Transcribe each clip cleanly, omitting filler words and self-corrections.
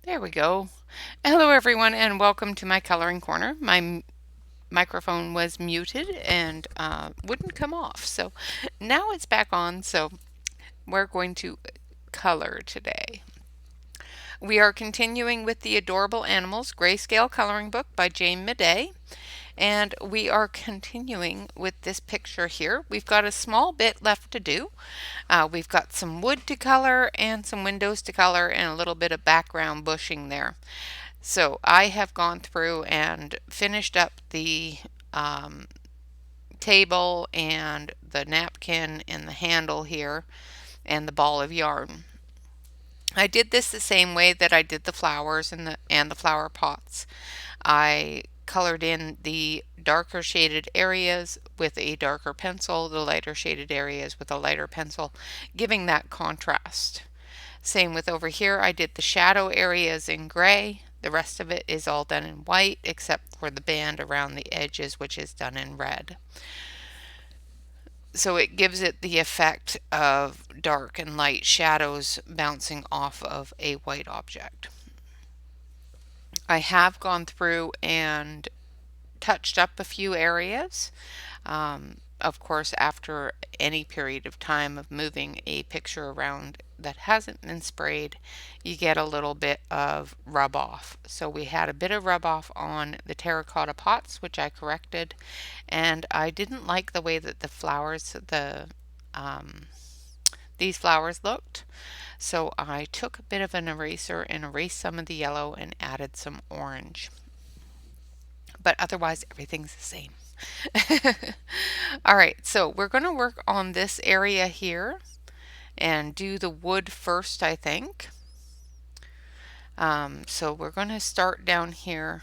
There we go. Hello everyone and welcome to my coloring corner. My microphone was muted and wouldn't come off. So now it's back on, so we're going to color today. We are continuing with the Adorable Animals Grayscale Coloring Book by Jane Maday. And we are continuing with this picture here. We've got a small bit left to do. We've got some wood to color and some windows to color and a little bit of background bushing there. So I have gone through and finished up the table and the napkin and the handle here and the ball of yarn. I did this the same way that I did the flowers and the flower pots. I colored in the darker shaded areas with a darker pencil, the lighter shaded areas with a lighter pencil, giving that contrast. Same with over here, I did the shadow areas in gray. The rest of it is all done in white except for the band around the edges, which is done in red. So it gives it the effect of dark and light shadows bouncing off of a white object. I have gone through and touched up a few areas. Of course, after any period of time of moving a picture around that hasn't been sprayed, you get a little bit of rub off. So we had a bit of rub off on the terracotta pots, which I corrected, and I didn't like the way that the flowers, these flowers looked. So I took a bit of an eraser and erased some of the yellow and added some orange. But otherwise, everything's the same. All right, so we're going to work on this area here and do the wood first, I think. So we're going to start down here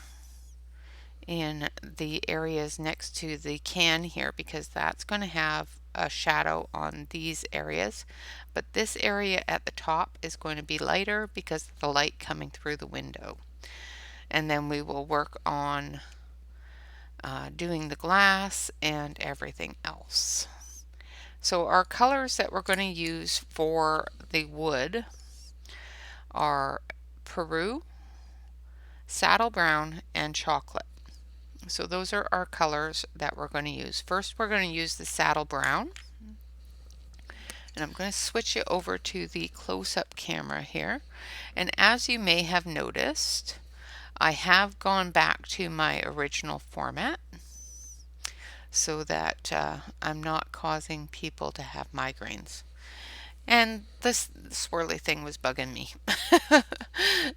in the areas next to the can here because that's going to have a shadow on these areas. But this area at the top is going to be lighter because of the light coming through the window. And then we will work on doing the glass and everything else. So our colors that we're going to use for the wood are Peru, saddle brown, and chocolate. So those are our colors that we're going to use. First we're going to use the saddle brown. And I'm going to switch it over to the close-up camera here. And as you may have noticed, I have gone back to my original format so that I'm not causing people to have migraines. And this swirly thing was bugging me.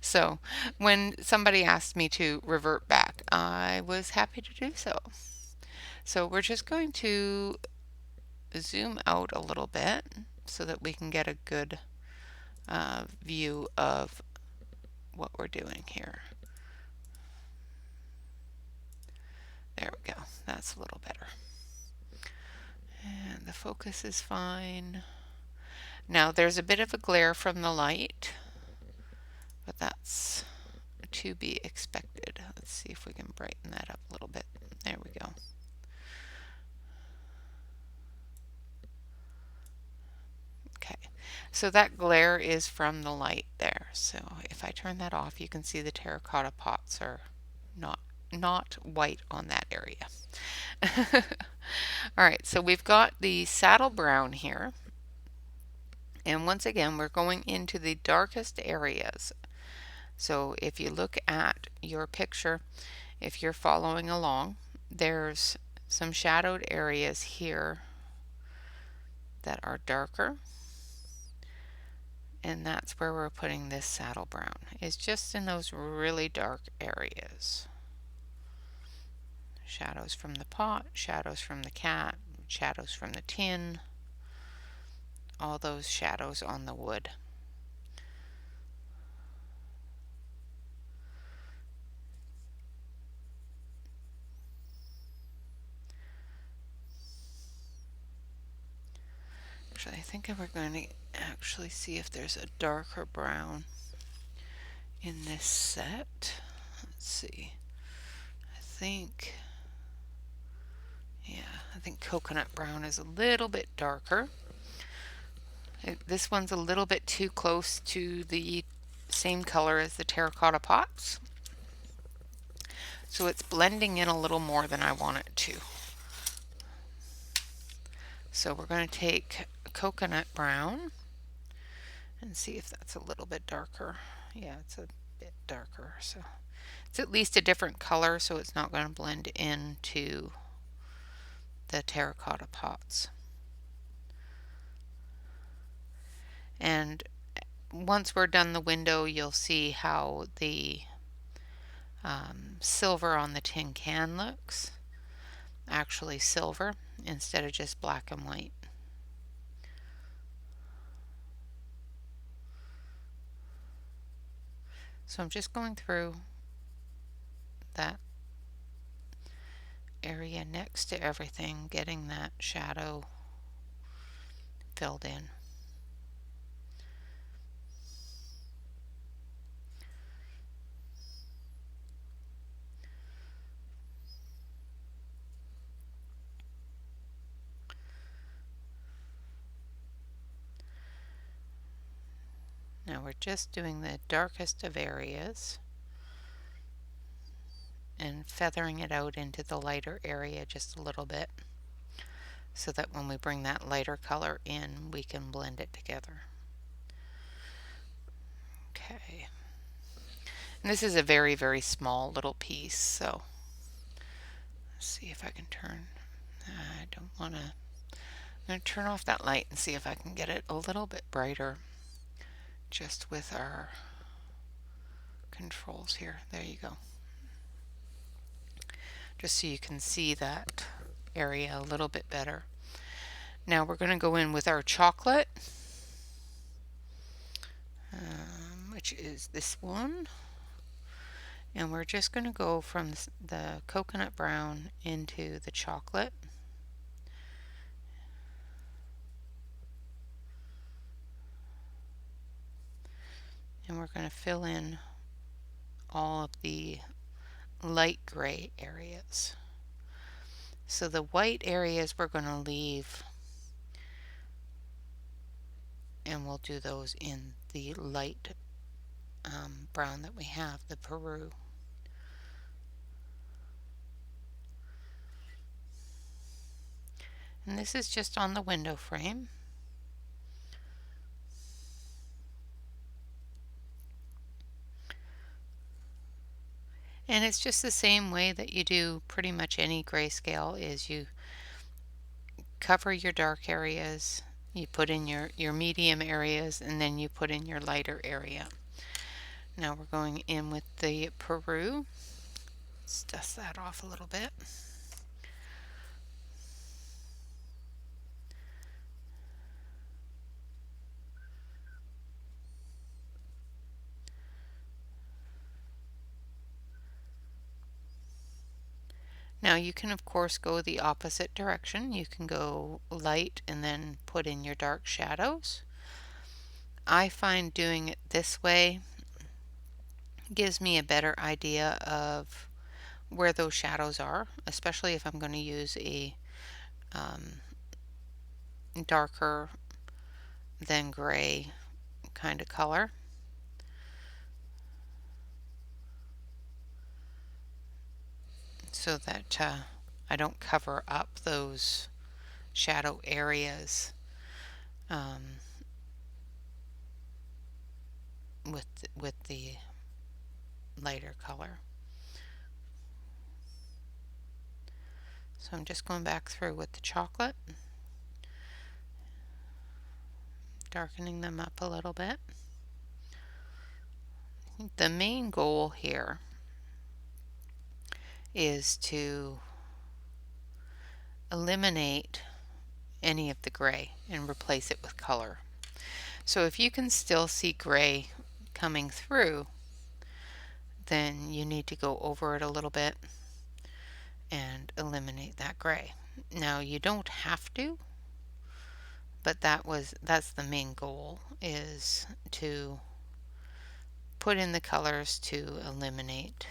So when somebody asked me to revert back, I was happy to do so. So we're just going to zoom out a little bit so that we can get a good view of what we're doing here. There we go. That's a little better. And the focus is fine. Now there's a bit of a glare from the light, but that's to be expected. Let's see if we can brighten that up a little bit. There we go. Okay, so that glare is from the light there. So if I turn that off, you can see the terracotta pots are not white on that area. All right, so we've got the saddle brown here. And once again, we're going into the darkest areas. So if you look at your picture, if you're following along, there's some shadowed areas here that are darker. And that's where we're putting this saddle brown. It's just in those really dark areas. Shadows from the pot, shadows from the cat, shadows from the tin, all those shadows on the wood. Actually, I think we're going to actually see if there's a darker brown in this set. Let's see. I think, yeah, I think coconut brown is a little bit darker. This one's a little bit too close to the same color as the terracotta pots. So it's blending in a little more than I want it to. So we're going to take coconut brown and see if that's a little bit darker. Yeah, it's a bit darker. So it's at least a different color, so it's not going to blend into the terracotta pots. And once we're done the window, you'll see how the silver on the tin can looks. Actually silver instead of just black and white. So I'm just going through that area next to everything, getting that shadow filled in. Now we're just doing the darkest of areas and feathering it out into the lighter area just a little bit, so that when we bring that lighter color in, we can blend it together. Okay. And this is a very, very small little piece, so let's see if I can turn. I don't want to. I'm going to turn off that light and see if I can get it a little bit brighter just with our controls here. There you go. Just so you can see that area a little bit better. Now we're going to go in with our chocolate, which is this one. And we're just going to go from the coconut brown into the chocolate. And we're going to fill in all of the light gray areas. So the white areas we're going to leave, and we'll do those in the light brown that we have, the Peru. And this is just on the window frame. And it's just the same way that you do pretty much any grayscale, is you cover your dark areas, you put in your medium areas, and then you put in your lighter area. Now we're going in with the Peru. Let's dust that off a little bit. Now you can of course go the opposite direction. You can go light and then put in your dark shadows. I find doing it this way gives me a better idea of where those shadows are, especially if I'm going to use a darker than gray kind of color. So that I don't cover up those shadow areas with the lighter color. So I'm just going back through with the chocolate, darkening them up a little bit. The main goal here is to eliminate any of the gray and replace it with color. So if you can still see gray coming through, then you need to go over it a little bit and eliminate that gray. Now you don't have to, but that's the main goal, is to put in the colors to eliminate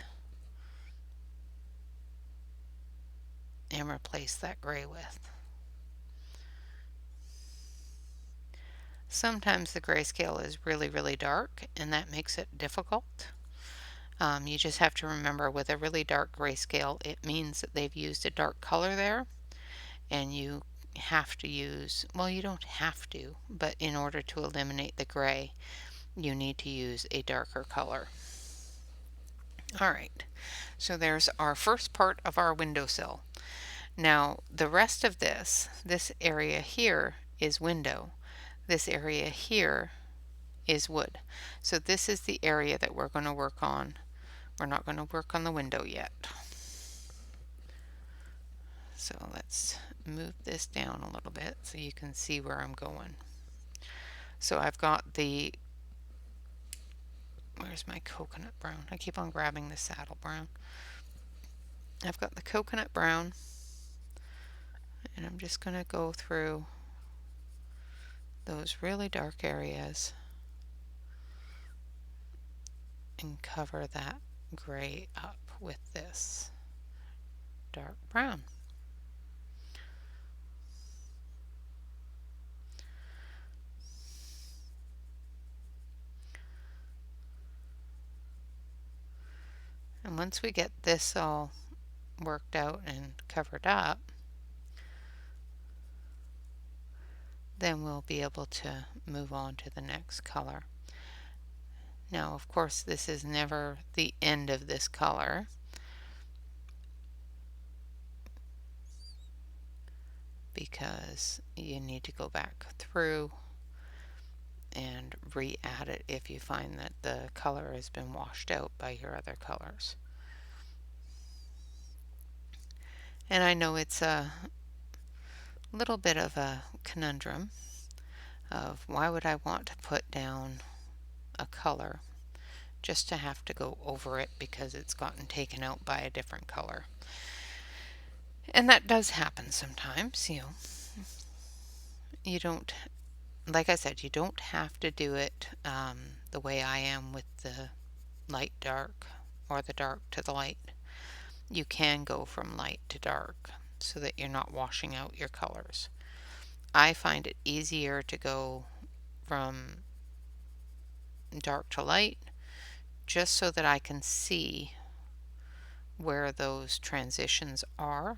and replace that gray with. Sometimes the grayscale is really, really dark, and that makes it difficult. You just have to remember, with a really dark grayscale, it means that they've used a dark color there, and you have to use, well, you don't have to, but in order to eliminate the gray, you need to use a darker color. Alright, so there's our first part of our windowsill. Now the rest of this area here is window. This area here is wood. So this is the area that we're going to work on. We're not going to work on the window yet. So let's move this down a little bit so you can see where I'm going. So I've got the, where's my coconut brown? I keep on grabbing the saddle brown. I've got the coconut brown, and I'm just going to go through those really dark areas and cover that gray up with this dark brown. And once we get this all worked out and covered up, then we'll be able to move on to the next color. Now, of course, this is never the end of this color, because you need to go back through and re-add it if you find that the color has been washed out by your other colors. And I know it's a little bit of a conundrum of, why would I want to put down a color just to have to go over it because it's gotten taken out by a different color. And that does happen sometimes. You don't, like I said, you don't have to do it the way I am with the light dark or the dark to the light. You can go from light to dark so that you're not washing out your colors. I find it easier to go from dark to light, just so that I can see where those transitions are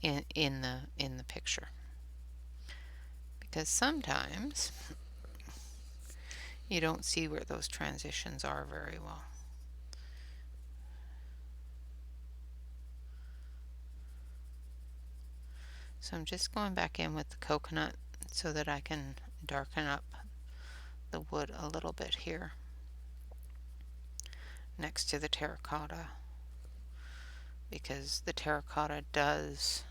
in the picture. Because sometimes you don't see where those transitions are very well. So I'm just going back in with the coconut so that I can darken up the wood a little bit here next to the terracotta, because the terracotta does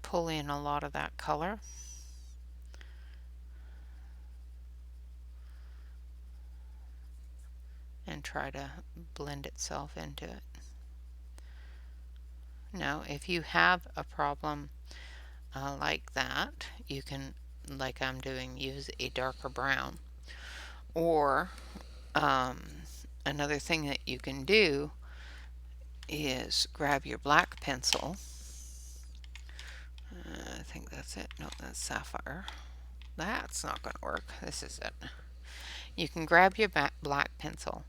pull in a lot of that color. And try to blend itself into it. Now, if you have a problem like that, you can, like I'm doing, use a darker brown. Or another thing that you can do is grab your black pencil. I think that's it. No, that's sapphire. That's not going to work. This is it. You can grab your black pencil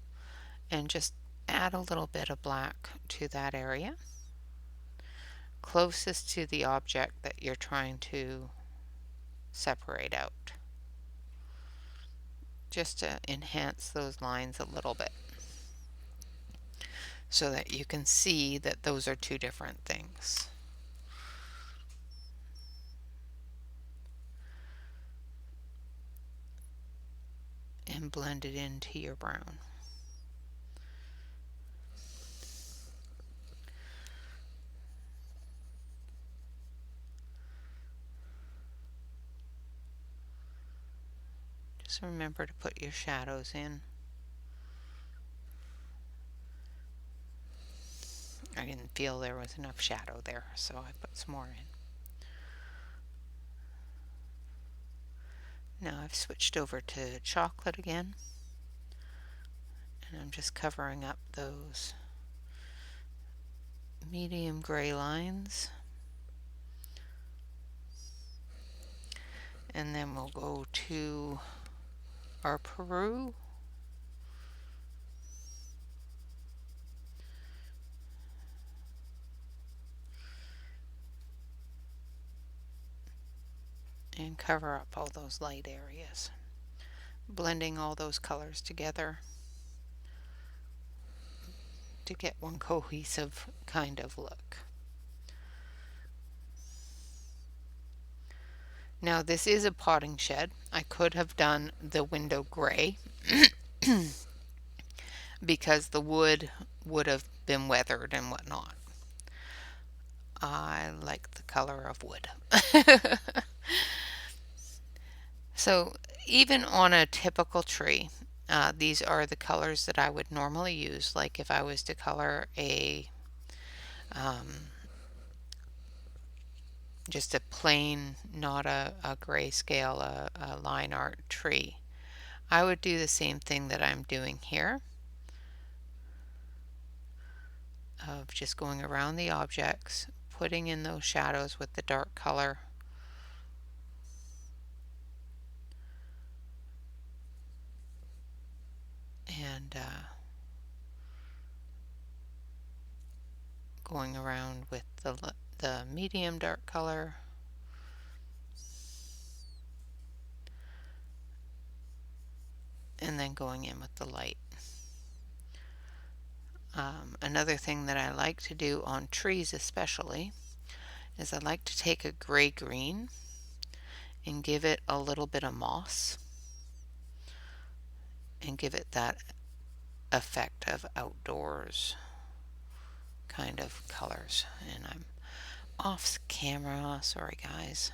and just add a little bit of black to that area closest to the object that you're trying to separate out, just to enhance those lines a little bit so that you can see that those are two different things. And blend it into your brown. Just remember to put your shadows in. I didn't feel there was enough shadow there, so I put some more in. Now I've switched over to chocolate again, and I'm just covering up those medium gray lines. And then we'll go to our Peru. And cover up all those light areas, blending all those colors together to get one cohesive kind of look. Now this is a potting shed. I could have done the window gray because the wood would have been weathered and whatnot. I like the color of wood. So even on a typical tree, these are the colors that I would normally use. Like if I was to color a just a plain, not a grayscale, a line art tree, I would do the same thing that I'm doing here, of just going around the objects, putting in those shadows with the dark color, and going around with the medium dark color, and then going in with the light. Another thing that I like to do on trees especially is I like to take a gray-green and give it a little bit of moss and give it that effect of outdoors kind of colors. And I'm off camera, sorry guys.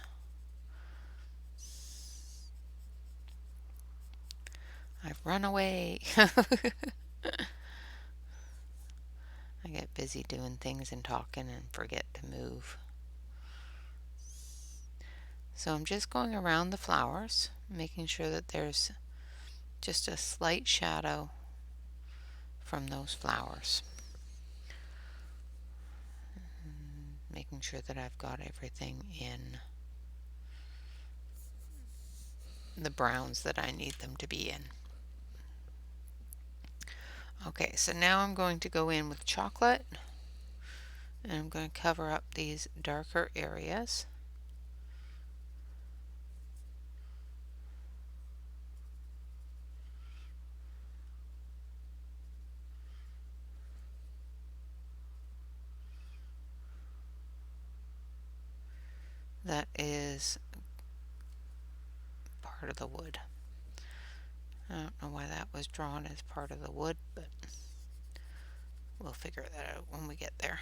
I've run away. I get busy doing things and talking and forget to move. So I'm just going around the flowers, making sure that there's just a slight shadow from those flowers. Making sure that I've got everything in the browns that I need them to be in. Okay, so now I'm going to go in with chocolate, and I'm going to cover up these darker areas. That is part of the wood. I don't know why that was drawn as part of the wood, but we'll figure that out when we get there.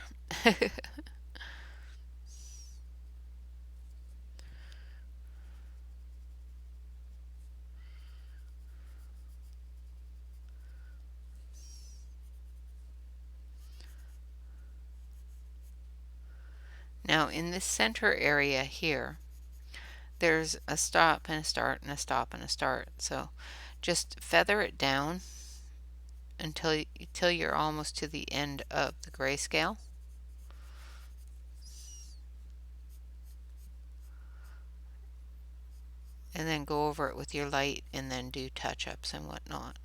Now in this center area here, there's a stop and a start and a stop and a start. So just feather it down until you're almost to the end of the grayscale. And then go over it with your light and then do touch-ups and whatnot.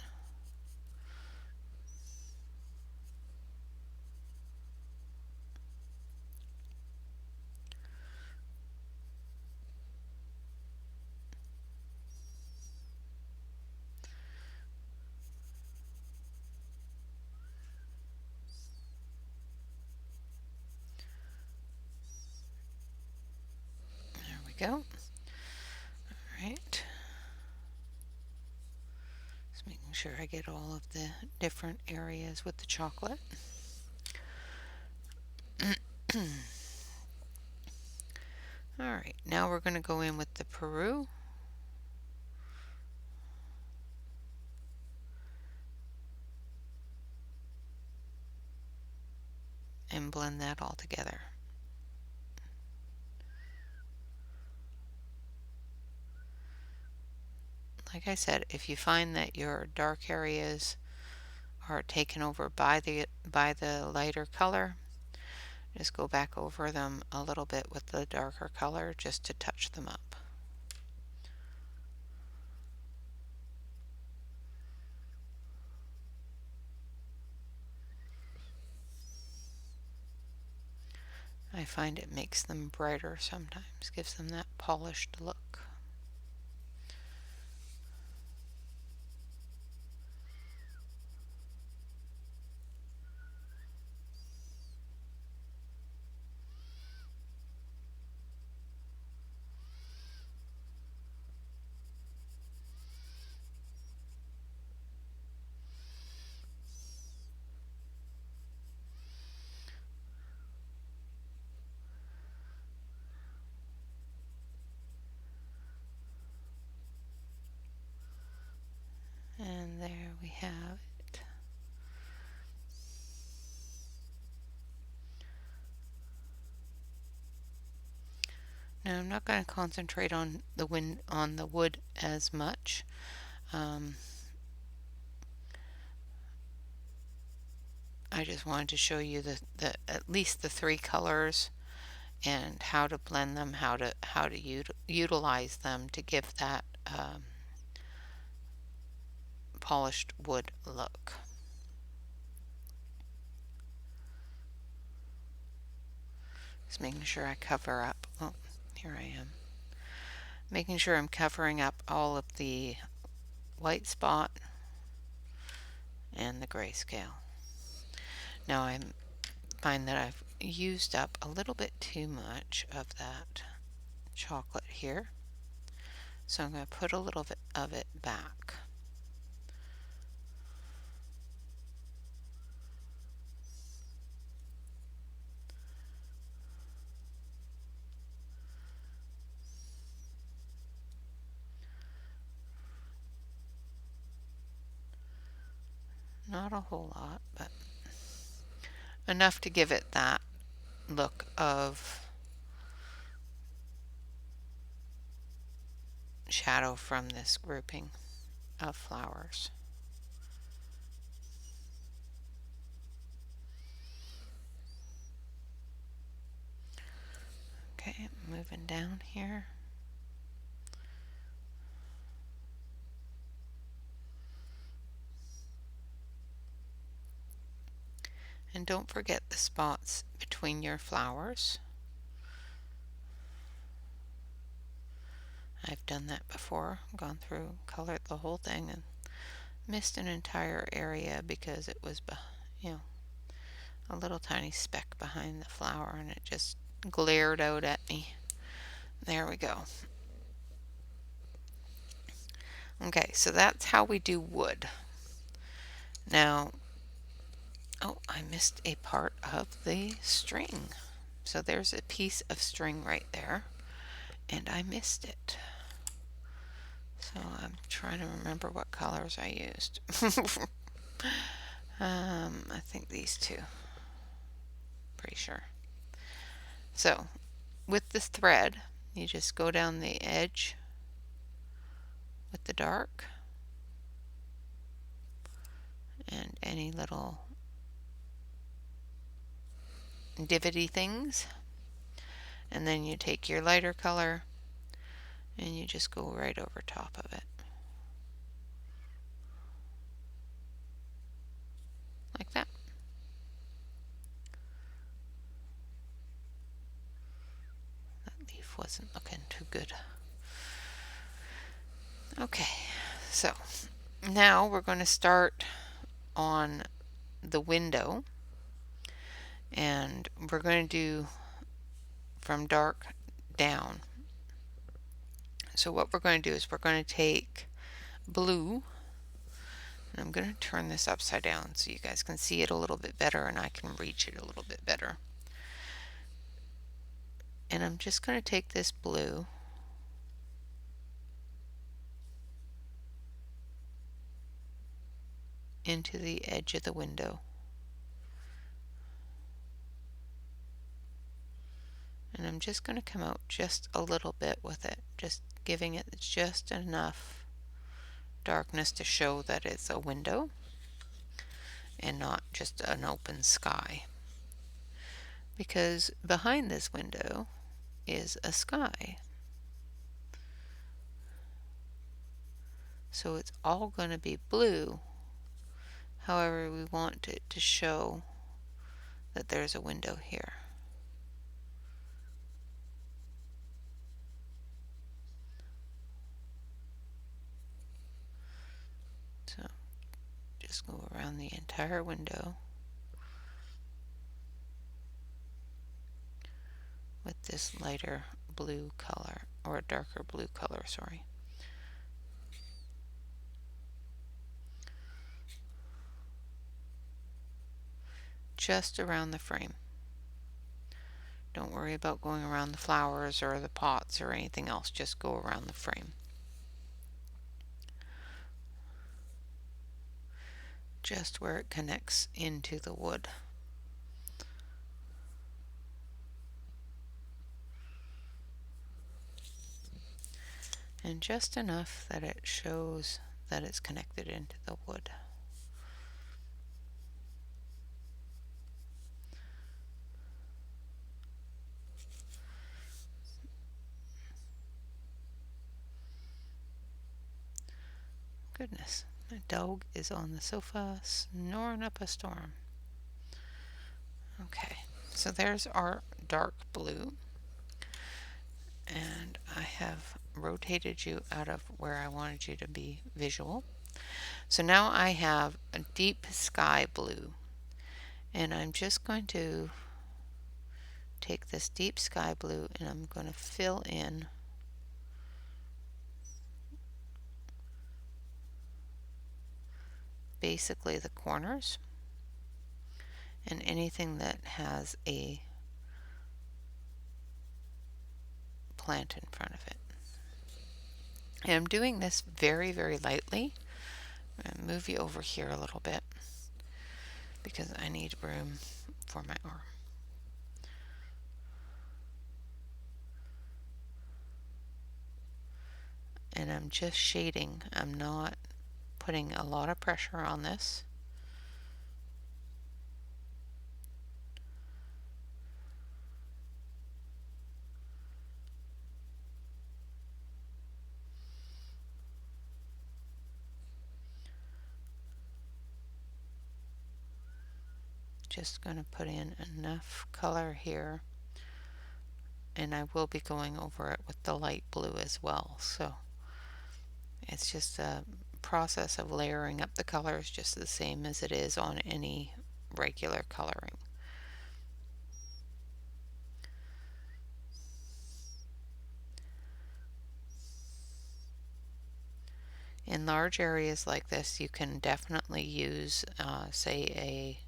There we go. Alright. Just making sure I get all of the different areas with the chocolate. Alright, now we're going to go in with the Peru. and blend that all together. Like I said, if you find that your dark areas are taken over by the lighter color, just go back over them a little bit with the darker color just to touch them up. I find it makes them brighter sometimes, gives them that polished look. And there we have it. Now I'm not going to concentrate on the wood as much. I just wanted to show you at least the three colors and how to blend them, how to utilize them to give that polished wood look. Just making sure I cover up. Oh, here I am. Making sure I'm covering up all of the white spot and the grayscale. Now I find that I've used up a little bit too much of that chocolate here, so I'm going to put a little bit of it back. Not a whole lot, but enough to give it that look of shadow from this grouping of flowers. Okay, moving down here. And don't forget the spots between your flowers. I've done that before, gone through, colored the whole thing, and missed an entire area because it was, a little tiny speck behind the flower, and it just glared out at me. There we go. Okay, so that's how we do wood. Now, oh, I missed a part of the string. So there's a piece of string right there, and I missed it. So I'm trying to remember what colors I used. I think these two. Pretty sure. So with this thread, you just go down the edge with the dark and any little divoty things, and then you take your lighter color and you just go right over top of it. Like that. That leaf wasn't looking too good. Okay, so now we're going to start on the window, and we're going to do from dark down. So what we're going to do is we're going to take blue, and I'm going to turn this upside down so you guys can see it a little bit better and I can reach it a little bit better. And I'm just going to take this blue into the edge of the window. And I'm just going to come out just a little bit with it, just giving it just enough darkness to show that it's a window and not just an open sky. Because behind this window is a sky. So it's all going to be blue. However, we want it to show that there's a window here. So just go around the entire window with this lighter blue color, or a darker blue color, sorry. Just around the frame. Don't worry about going around the flowers or the pots or anything else, just go around the frame. Just where it connects into the wood. And just enough that it shows that it's connected into the wood. Goodness, my dog is on the sofa snoring up a storm. Okay, so there's our dark blue. And I have rotated you out of where I wanted you to be visual. So now I have a deep sky blue. And I'm just going to take this deep sky blue and I'm going to fill in basically the corners and anything that has a plant in front of it. And I'm doing this very, very lightly. I'm going to move you over here a little bit because I need room for my arm. And I'm just shading. I'm not putting a lot of pressure on this. Just going to put in enough color here, and I will be going over it with the light blue as well. So it's just a process of layering up the colors just the same as it is on any regular coloring. In large areas like this, you can definitely use, say, a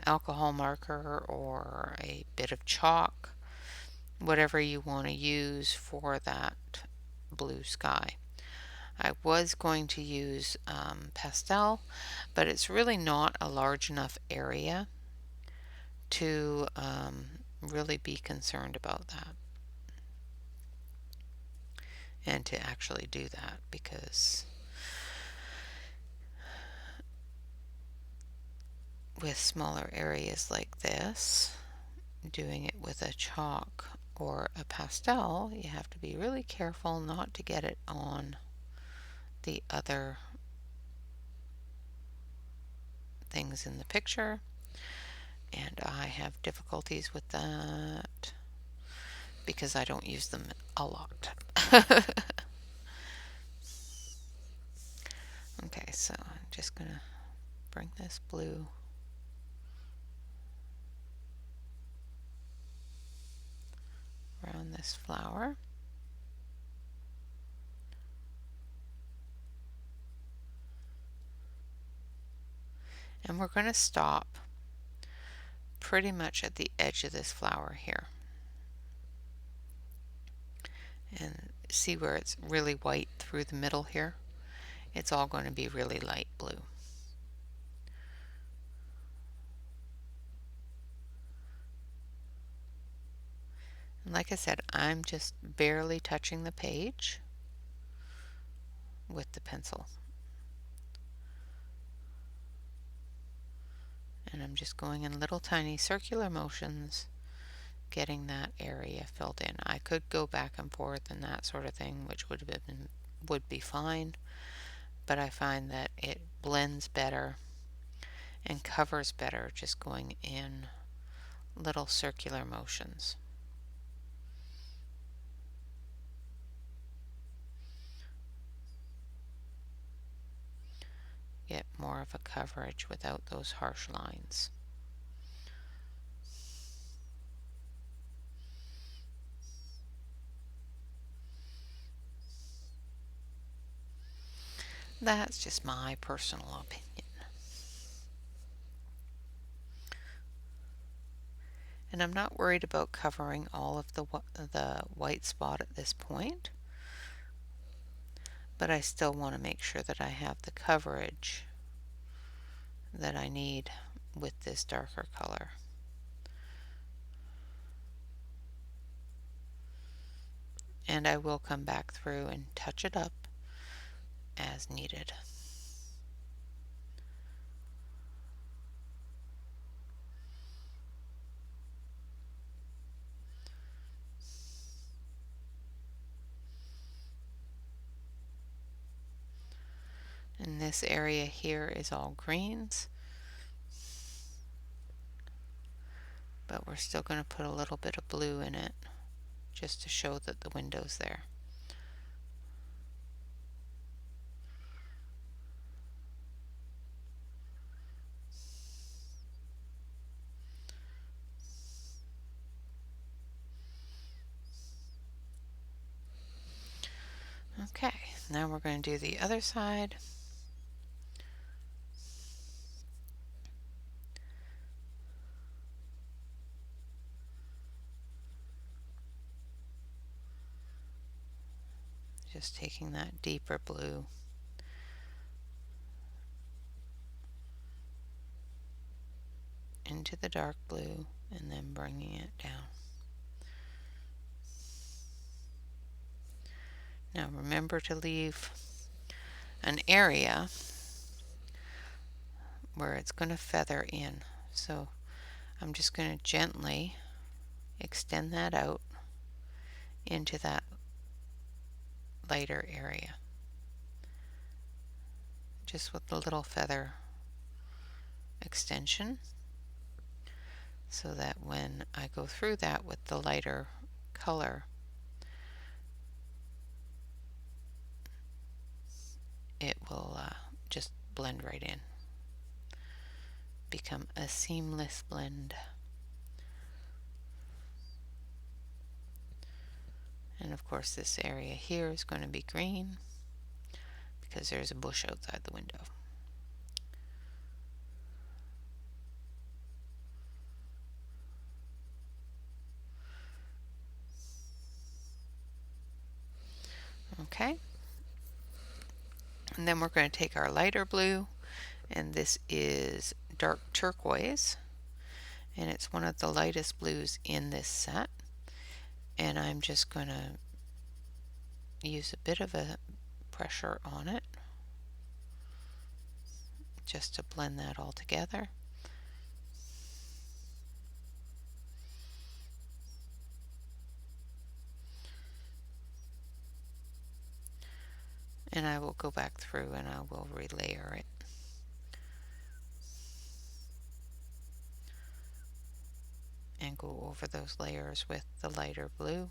alcohol marker or a bit of chalk, whatever you want to use for that blue sky. I was going to use pastel, but it's really not a large enough area to really be concerned about that and to actually do that, because with smaller areas like this, doing it with a chalk or a pastel, you have to be really careful not to get it on the other things in the picture, and I have difficulties with that because I don't use them a lot. Okay, so I'm just gonna bring this blue around this flower. And we're going to stop pretty much at the edge of this flower here. And see where it's really white through the middle here? It's all going to be really light blue. like I said, I'm just barely touching the page with the pencil. And I'm just going in little tiny circular motions, getting that area filled in. I could go back and forth and that sort of thing, which would be fine, but I find that it blends better and covers better just going in little circular motions. Get more of a coverage without those harsh lines. That's just my personal opinion. And I'm not worried about covering all of the white spot at this point, but I still want to make sure that I have the coverage that I need with this darker color. And I will come back through and touch it up as needed. And this area here is all greens, but we're still going to put a little bit of blue in it just to show that the window's there. Okay, now we're going to do the other side. Just taking that deeper blue into the dark blue and then bringing it down. Now remember to leave an area where it's going to feather in. So I'm just going to gently extend that out into that lighter area, just with the little feather extension, so that when I go through that with the lighter color, it will just blend right in, become a seamless blend. And of course this area here is going to be green because there's a bush outside the window. Okay, and then we're going to take our lighter blue, and this is dark turquoise, and it's one of the lightest blues in this set, and I'm just going to use a bit of a pressure on it just to blend that all together. And I will go back through and I will relayer it. And go over those layers with the lighter blue.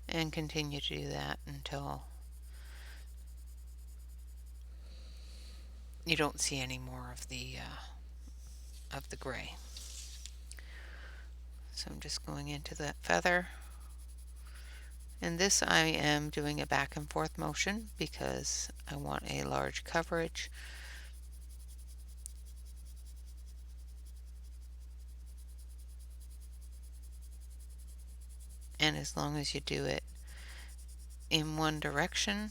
And continue to do that until you don't see any more of the gray. So I'm just going into that feather. And this I am doing a back and forth motion because I want a large coverage. And as long as you do it in one direction,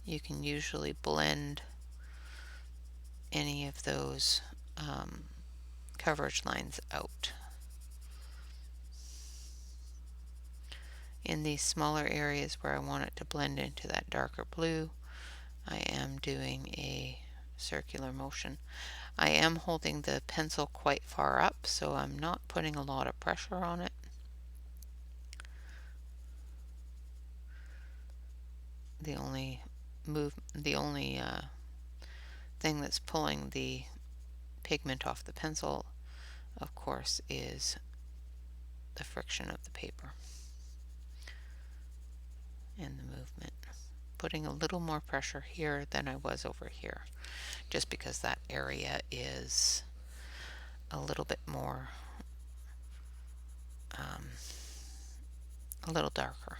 you can usually blend any of those coverage lines out. in these smaller areas where I want it to blend into that darker blue, I am doing a circular motion. I am holding the pencil quite far up, so I'm not putting a lot of pressure on it. The only thing that's pulling the pigment off the pencil, of course, is the friction of the paper and the movement. Putting a little more pressure here than I was over here, just because that area is a little bit more, a little darker.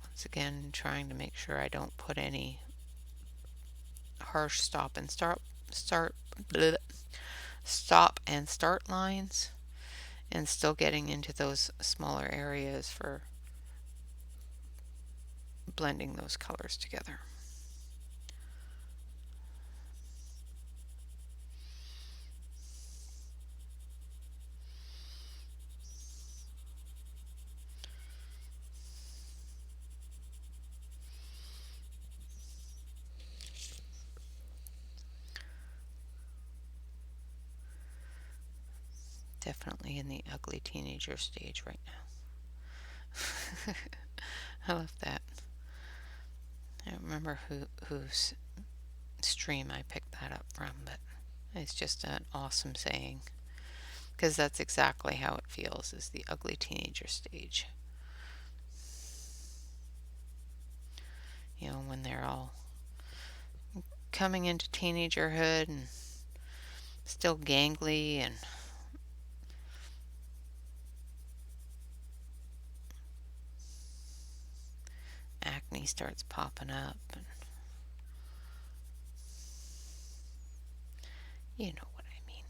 Once again, trying to make sure I don't put any harsh stop and start lines, and still getting into those smaller areas for blending those colors together. Definitely in the ugly teenager stage right now. I love that. I don't remember whose stream I picked that up from, but it's just an awesome saying, because that's exactly how it feels, is the ugly teenager stage. You know, when they're all coming into teenagerhood and still gangly, and acne starts popping up, and you know what I mean.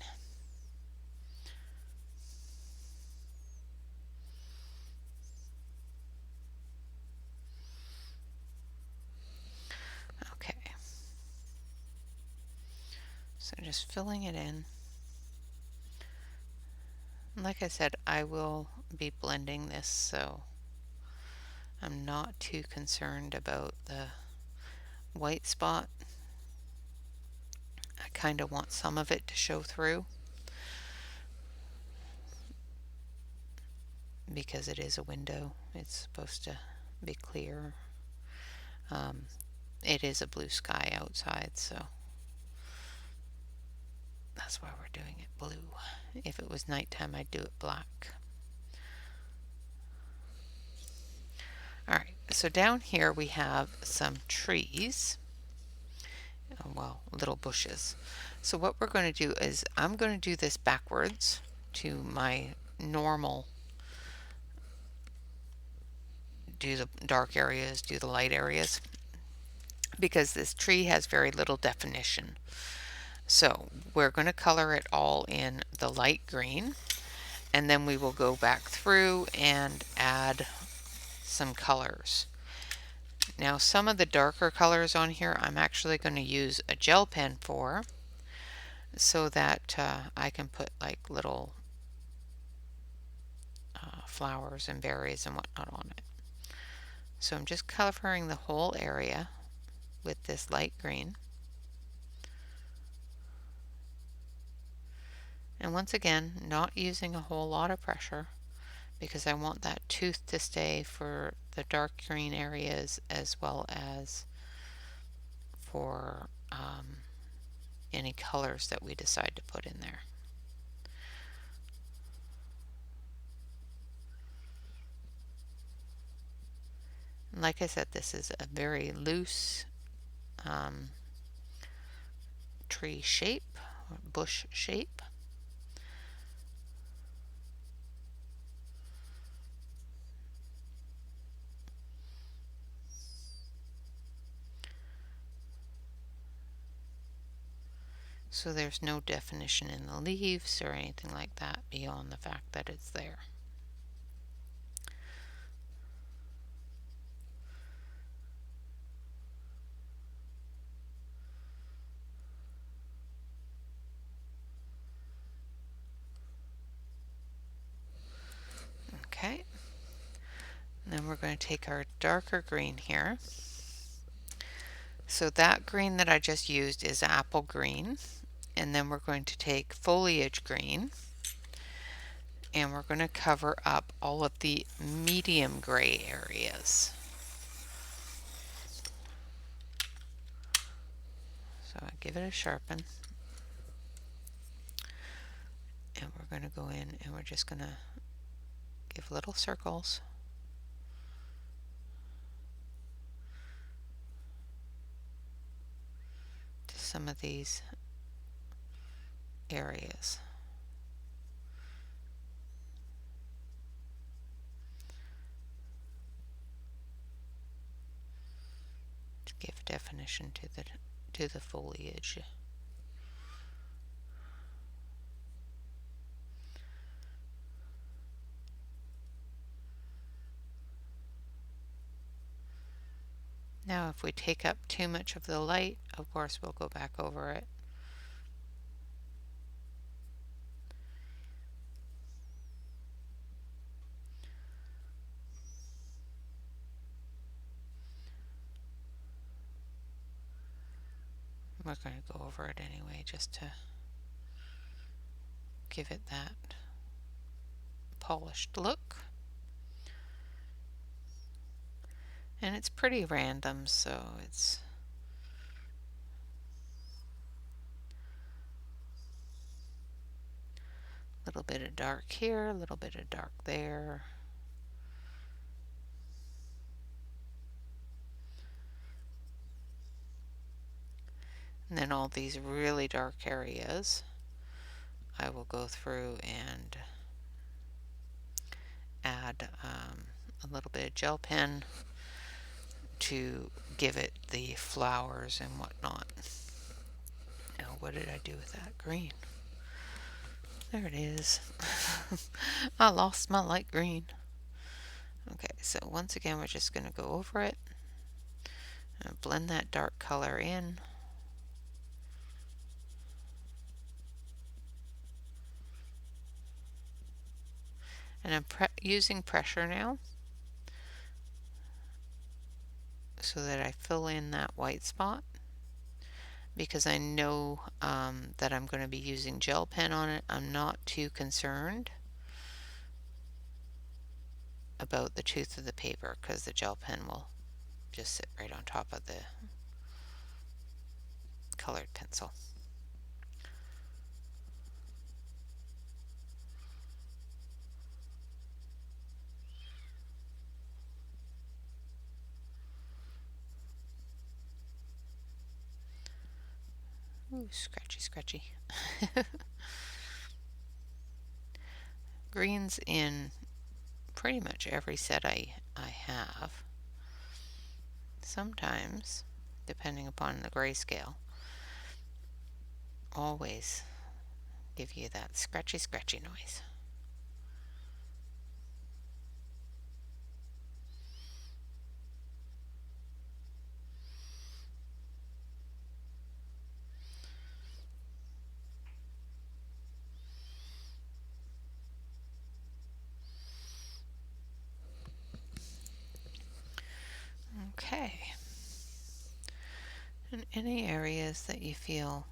Okay. So just filling it in. Like I said, I will be blending this, so I'm not too concerned about the white spot. I kind of want some of it to show through, because it is a window. It's supposed to be clear. It is a blue sky outside, so that's why we're doing it blue. If it was nighttime, I'd do it black. Alright, so down here we have some trees. Well, little bushes. So what we're going to do is I'm going to do this backwards to my normal. Do the dark areas, do the light areas, because this tree has very little definition. So we're going to color it all in the light green, and then we will go back through and add some colors. Now, some of the darker colors on here I'm actually going to use a gel pen for, so that I can put like little flowers and berries and whatnot on it. So I'm just covering the whole area with this light green. And once again, not using a whole lot of pressure, because I want that tooth to stay for the dark green areas as well as for any colors that we decide to put in there. And like I said, this is a very loose tree shape, or bush shape. So there's no definition in the leaves or anything like that beyond the fact that it's there. And then we're going to take our darker green here. So that green that I just used is apple green. And then we're going to take foliage green and we're going to cover up all of the medium gray areas. So I give it a sharpen. And we're going to go in and we're just going to give little circles. To some of these areas. To give definition to the foliage. Now if we take up too much of the light, of course we'll go back over it. We're going to go over it anyway just to give it that polished look. And it's pretty random, so it's a little bit of dark here, a little bit of dark there. And then all these really dark areas, I will go through and add a little bit of gel pen to give it the flowers and whatnot. Now, what did I do with that green? There it is. I lost my light green. Okay, so once again, we're just going to go over it and blend that dark color in. And I'm using pressure now so that I fill in that white spot, because I know that I'm going to be using gel pen on it. I'm not too concerned about the tooth of the paper because the gel pen will just sit right on top of the colored pencil. Ooh, scratchy, scratchy. Greens in pretty much every set I have. Sometimes, depending upon the grayscale, always give you that scratchy, scratchy noise. Okay. And any areas that you feel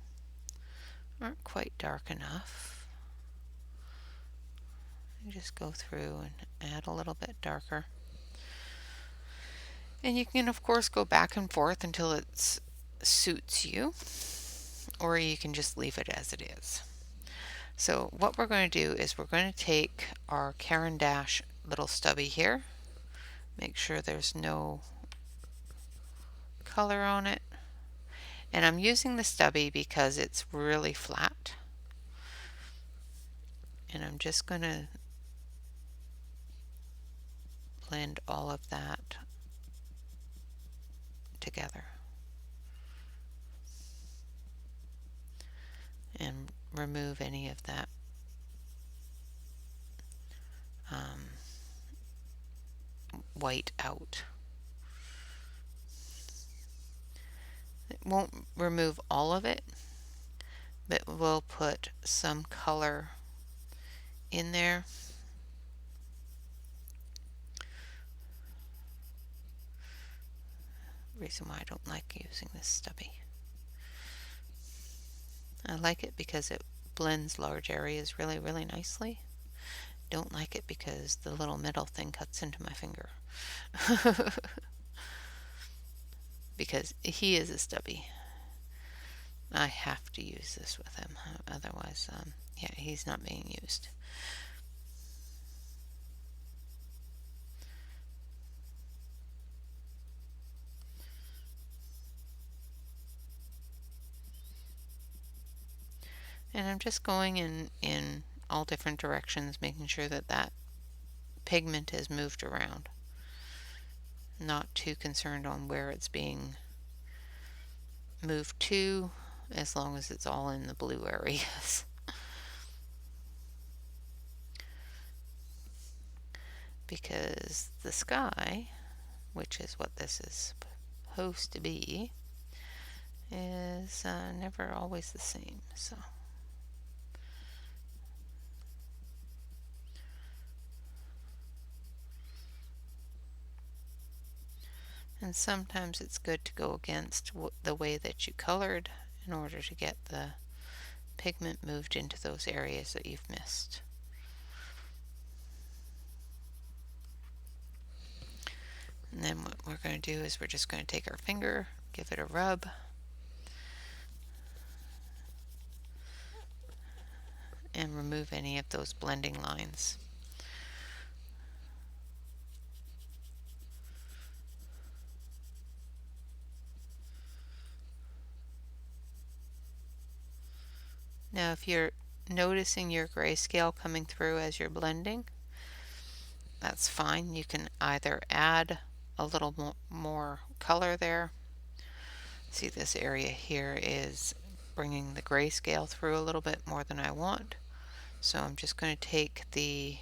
aren't quite dark enough, you just go through and add a little bit darker. And you can of course go back and forth until it suits you, or you can just leave it as it is. So what we're going to do is we're going to take our Caran d'Ache little stubby here, make sure there's no color on it. And I'm using the stubby because it's really flat. And I'm just going to blend all of that together. And remove any of that white out. It won't remove all of it, but we'll put some color in there. reason why I don't like using this stubby. I like it because it blends large areas really, really nicely. Don't like it because the little metal thing cuts into my finger. Because he is a stubby. I have to use this with him, otherwise, yeah, he's not being used. And I'm just going in all different directions, making sure that that pigment is moved around. Not too concerned on where it's being moved to, as long as it's all in the blue areas. Because the sky, which is what this is supposed to be, is never always the same. So and sometimes it's good to go against the way that you colored in order to get the pigment moved into those areas that you've missed. And then what we're going to do is we're just going to take our finger, give it a rub, and remove any of those blending lines. Now if you're noticing your grayscale coming through as you're blending, that's fine. You can either add a little more color there. See, this area here is bringing the grayscale through a little bit more than I want. So I'm just going to take the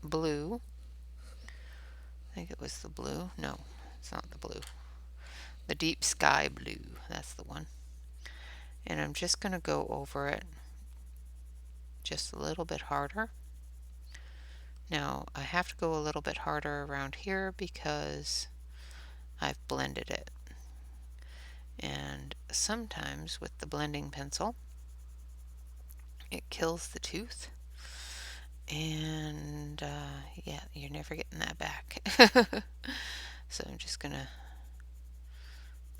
blue. I think it was the blue. No, it's not the blue. The deep sky blue. That's the one. And I'm just going to go over it just a little bit harder. Now I have to go a little bit harder around here because I've blended it. And sometimes with the blending pencil, it kills the tooth. And yeah, you're never getting that back. So I'm just going to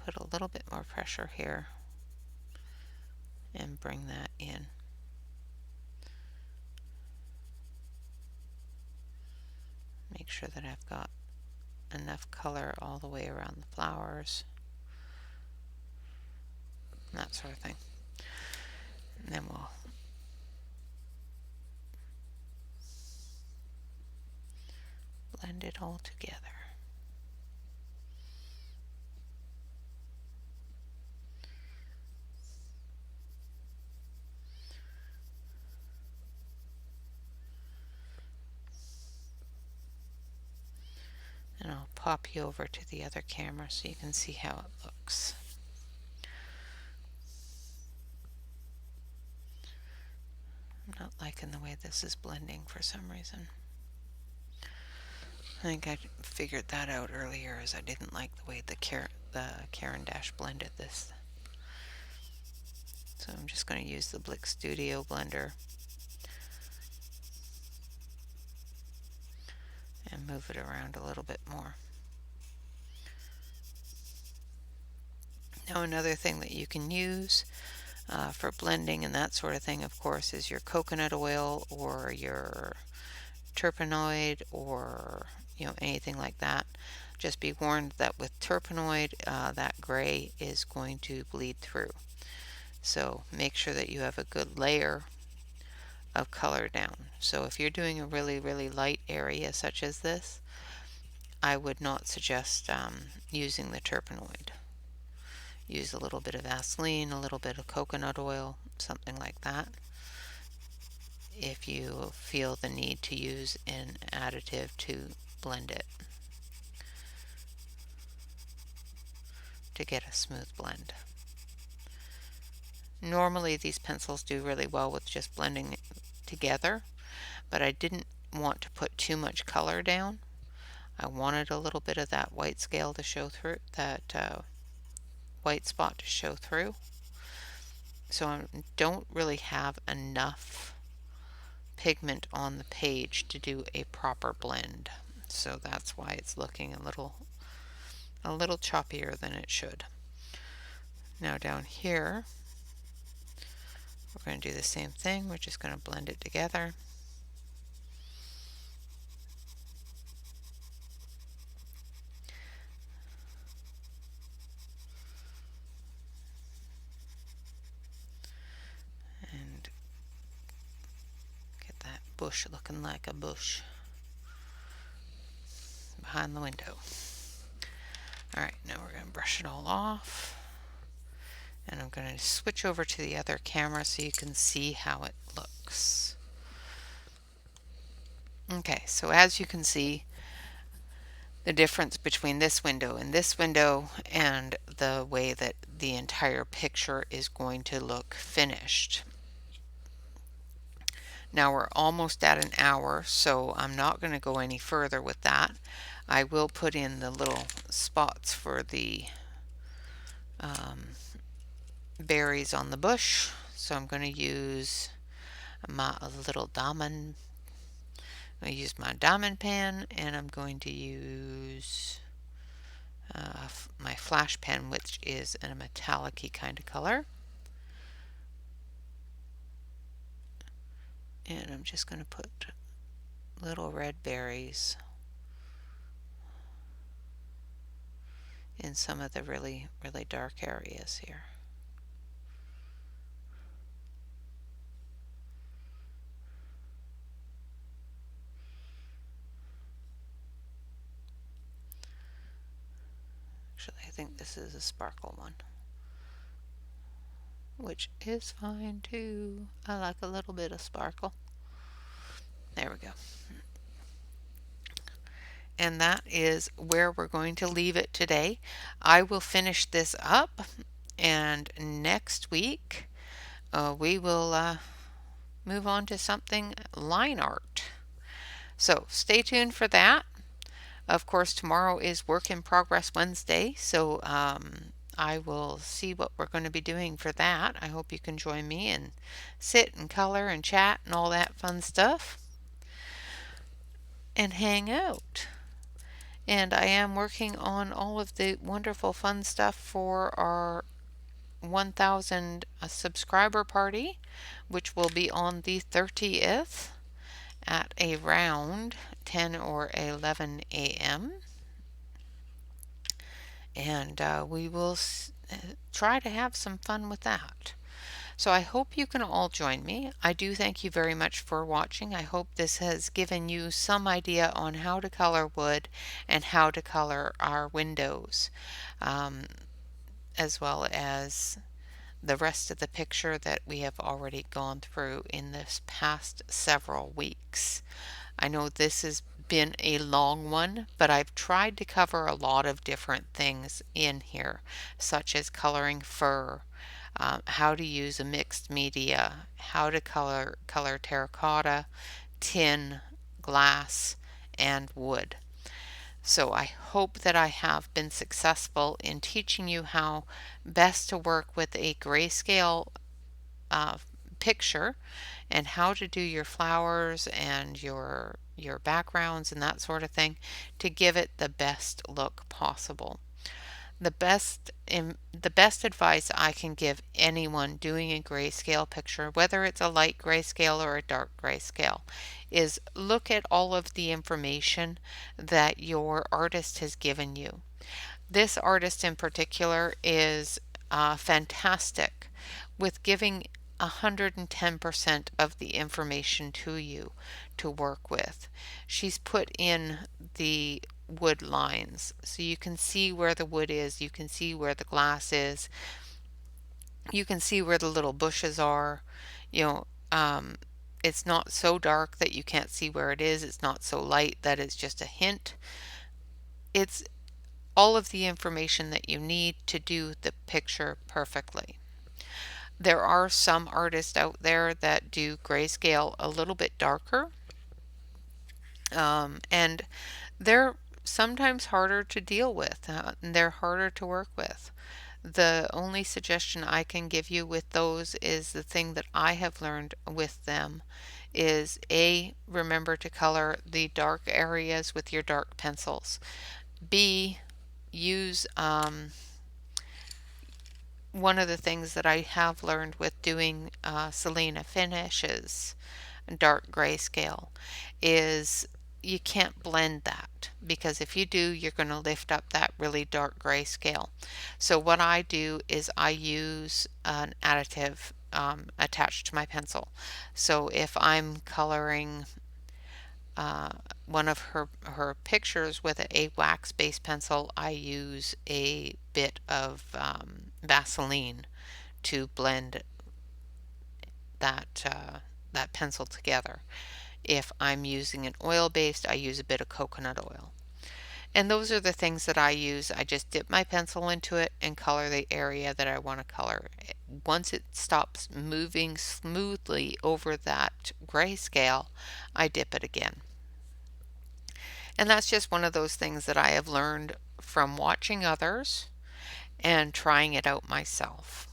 put a little bit more pressure here and bring that in. Make sure that I've got enough color all the way around the flowers, that sort of thing. And then we'll blend it all together. And I'll pop you over to the other camera so you can see how it looks. I'm not liking the way this is blending for some reason. I think I figured that out earlier, as I didn't like the way the Caran d'Ache blended this. So I'm just going to use the Blick Studio blender and move it around a little bit more. Now another thing that you can use for blending and that sort of thing, of course, is your coconut oil or your terpenoid, or anything like that. Just be warned that with terpenoid, that gray is going to bleed through. So make sure that you have a good layer of color down. So if you're doing a really, really light area such as this, I would not suggest using the terpenoid. Use a little bit of Vaseline, a little bit of coconut oil, something like that, if you feel the need to use an additive to blend it, to get a smooth blend. Normally these pencils do really well with just blending it together, but I didn't want to put too much color down. I wanted a little bit of that white scale to show through, that white spot to show through. So I don't really have enough pigment on the page to do a proper blend. So that's why it's looking a little choppier than it should. Now down here, we're going to do the same thing. We're just going to blend it together. And get that bush looking like a bush behind the window. Alright, now we're going to brush it all off. And I'm going to switch over to the other camera so you can see how it looks. Okay, so as you can see, the difference between this window and the way that the entire picture is going to look finished. Now we're almost at an hour, so I'm not going to go any further with that. I will put in the little spots for the berries on the bush. So I'm going to use my little diamond. I'm going to use my diamond pen, and I'm going to use my flash pen, which is a metallic-y kind of color. And I'm just going to put little red berries in some of the really, really dark areas here. Actually, I think this is a sparkle one, which is fine too. I like a little bit of sparkle. There we go. And that is where we're going to leave it today. I will finish this up, and next week we will move on to something line art. So stay tuned for that. Of course, tomorrow is Work in Progress Wednesday, so I will see what we're going to be doing for that. I hope you can join me and sit and color and chat and all that fun stuff and hang out. And I am working on all of the wonderful fun stuff for our 1,000 subscriber party, which will be on the 30th at around 10 or 11 a.m. And we will try to have some fun with that. So I hope you can all join me. I do thank you very much for watching. I hope this has given you some idea on how to color wood and how to color our windows, as well as the rest of the picture that we have already gone through in this past several weeks. I know this has been a long one, but I've tried to cover a lot of different things in here, such as coloring fur, how to use a mixed media, how to color terracotta, tin, glass, and wood. So I hope that I have been successful in teaching you how best to work with a grayscale picture and how to do your flowers and your backgrounds and that sort of thing to give it the best look possible. The best advice I can give anyone doing a grayscale picture, whether it's a light grayscale or a dark grayscale, is look at all of the information that your artist has given you. This artist in particular is fantastic with giving 110% of the information to you to work with. She's put in the wood lines so you can see where the wood is, you can see where the glass is, you can see where the little bushes are. It's not so dark that you can't see where it is, it's not so light that it's just a hint. It's all of the information that you need to do the picture perfectly. There are some artists out there that do grayscale a little bit darker, and they're sometimes harder to deal with, and they're harder to work with. The only suggestion I can give you with those is the thing that I have learned with them is A, remember to color the dark areas with your dark pencils. B, use one of the things that I have learned with doing Selena finishes, dark grayscale, is you can't blend that, because if you do, you're going to lift up that really dark grayscale. So what I do is I use an additive attached to my pencil. So if I'm coloring uh, one of her pictures with a wax-based pencil, I use a bit of Vaseline to blend that pencil together. If I'm using an oil-based, I use a bit of coconut oil. And those are the things that I use. I just dip my pencil into it and color the area that I want to color. Once it stops moving smoothly over that grayscale, I dip it again. And that's just one of those things that I have learned from watching others and trying it out myself.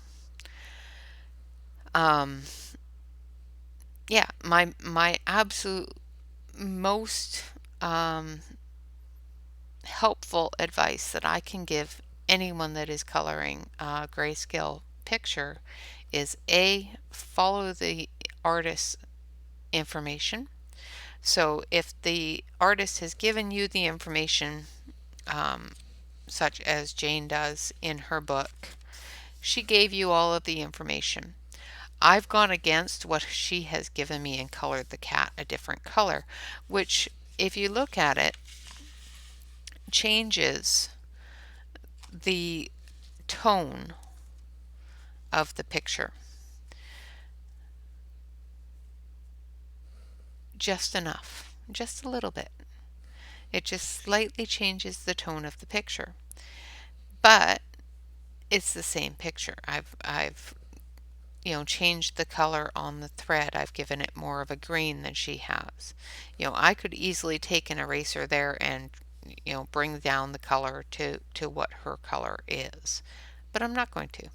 Um, yeah, my absolute most helpful advice that I can give anyone that is coloring a grayscale picture is A, follow the artist's information. So if the artist has given you the information, such as Jane does in her book, she gave you all of the information. I've gone against what she has given me and colored the cat a different color, which, if you look at it, changes the tone of the picture just enough, just a little bit. It just slightly changes the tone of the picture, but it's the same picture. I've changed the color on the thread. I've given it more of a green than she has. I could easily take an eraser there and bring down the color to what her color is, but I'm not going to.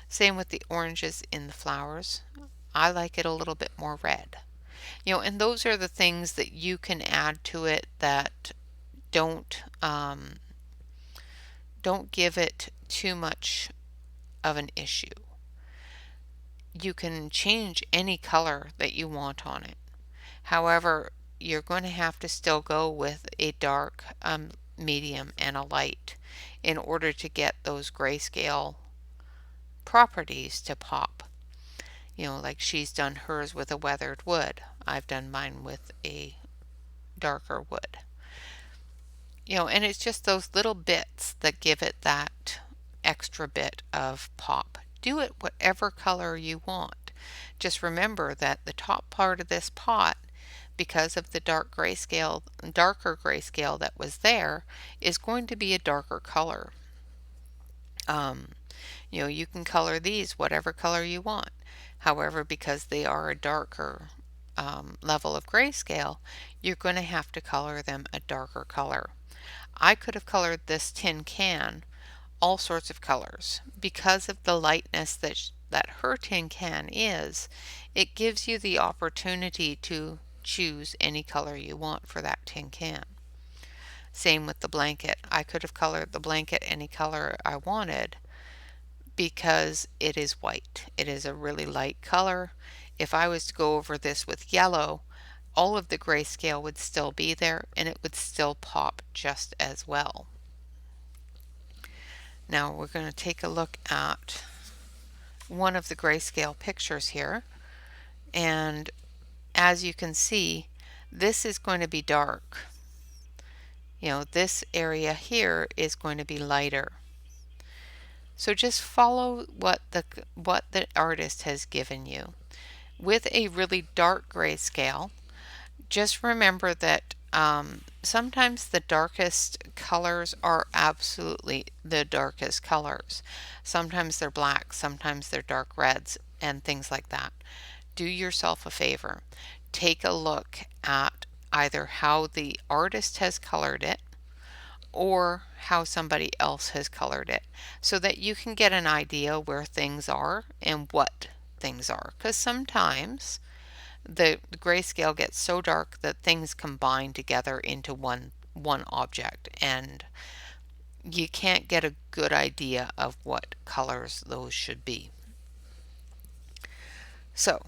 Same with the oranges in the flowers. I like it a little bit more red. And those are the things that you can add to it that don't give it too much of an issue. You can change any color that you want on it. However, you're going to have to still go with a dark, medium, and a light in order to get those grayscale properties to pop. Like she's done hers with a weathered wood. I've done mine with a darker wood. And it's just those little bits that give it that extra bit of pop. Do it whatever color you want. Just remember that the top part of this pot, because of the darker grayscale that was there, is going to be a darker color. You can color these whatever color you want. However, because they are a darker level of grayscale, you're going to have to color them a darker color. I could have colored this tin can all sorts of colors. Because of the lightness that her tin can is, it gives you the opportunity to choose any color you want for that tin can. Same with the blanket. I could have colored the blanket any color I wanted because it is white. It is a really light color. If I was to go over this with yellow, all of the grayscale would still be there and it would still pop just as well. Now we're going to take a look at one of the grayscale pictures here, and as you can see, this is going to be dark. This area here is going to be lighter. So just follow what the artist has given you. With a really dark grayscale, just remember that sometimes the darkest colors are absolutely the darkest colors. Sometimes they're black, sometimes they're dark reds, and things like that. Do yourself a favor. Take a look at either how the artist has colored it, or how somebody else has colored it, so that you can get an idea where things are and what things are. Because sometimes the grayscale gets so dark that things combine together into one object, and you can't get a good idea of what colors those should be. So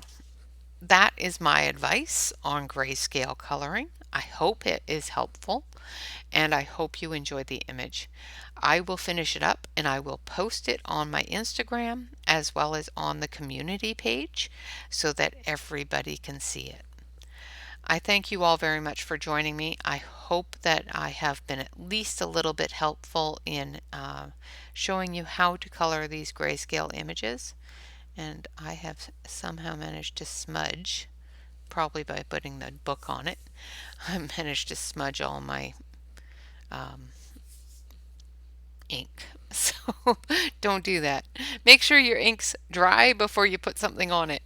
that is my advice on grayscale coloring. I hope it is helpful, and I hope you enjoy the image. I will finish it up and I will post it on my Instagram as well as on the community page so that everybody can see it. I thank you all very much for joining me. I hope that I have been at least a little bit helpful in showing you how to color these grayscale images. And I have somehow managed to smudge, probably by putting the book on it, I managed to smudge all my ink. So don't do that. Make sure your ink's dry before you put something on it.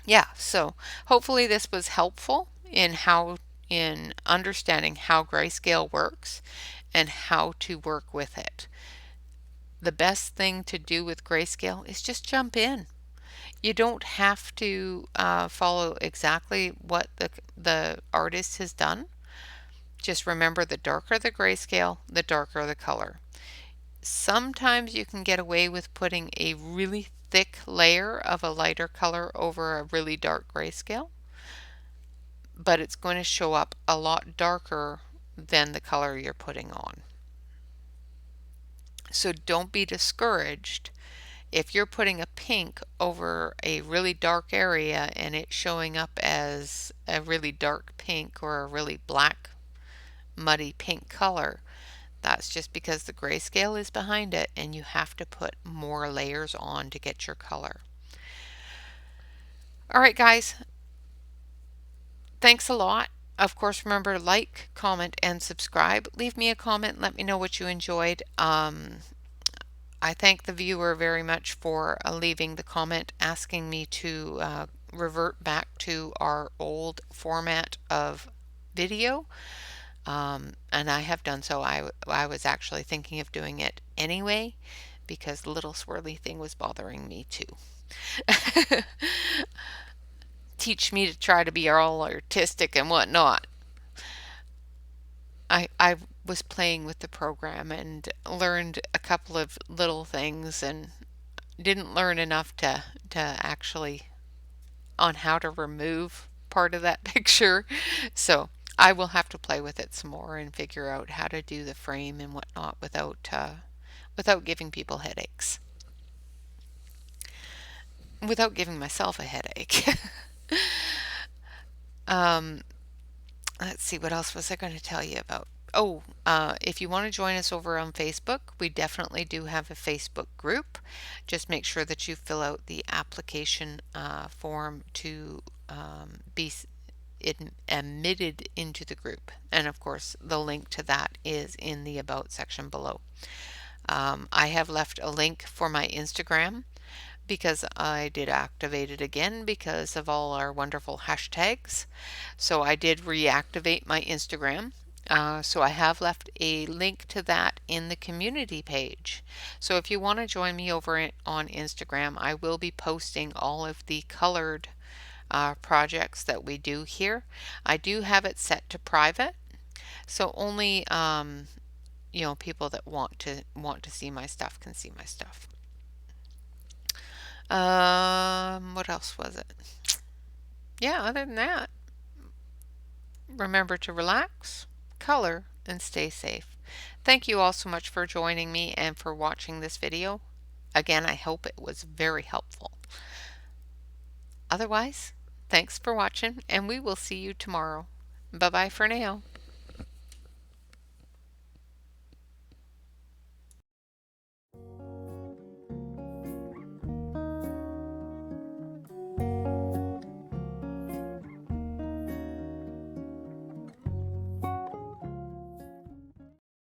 Yeah, so hopefully this was helpful in understanding how grayscale works and how to work with it. The best thing to do with grayscale is just jump in. You don't have to follow exactly what the artist has done. Just remember, the darker the grayscale, the darker the color. Sometimes you can get away with putting a really thick layer of a lighter color over a really dark grayscale, but it's going to show up a lot darker than the color you're putting on. So don't be discouraged if you're putting a pink over a really dark area and it's showing up as a really dark pink or a really black muddy pink color. That's just because the grayscale is behind it and you have to put more layers on to get your color. Alright guys, thanks a lot. Of course, remember to like, comment, and subscribe. Leave me a comment. Let me know what you enjoyed. I thank the viewer very much for leaving the comment asking me to revert back to our old format of video. And I have done so. I was actually thinking of doing it anyway because the little swirly thing was bothering me too. Teach me to try to be all artistic and whatnot. I was playing with the program and learned a couple of little things and didn't learn enough to actually on how to remove part of that picture. So I will have to play with it some more and figure out how to do the frame and whatnot without giving people headaches. Without giving myself a headache. Let's see, what else was I going to tell you about? Oh, if you want to join us over on Facebook, we definitely do have a Facebook group. Just make sure that you fill out the application form to be admitted into the group. And of course, the link to that is in the About section below. I have left a link for my Instagram because I did activate it again because of all our wonderful hashtags. So I did reactivate my Instagram. So I have left a link to that in the community page. So if you want to join me over on Instagram, I will be posting all of the colored projects that we do here. I do have it set to private, so only people that want to see my stuff can see my stuff. What else was it? Yeah, other than that, remember to relax, color, and stay safe. Thank you all so much for joining me and for watching this video. Again, I hope it was very helpful. Otherwise, thanks for watching, and we will see you tomorrow. Bye-bye for now.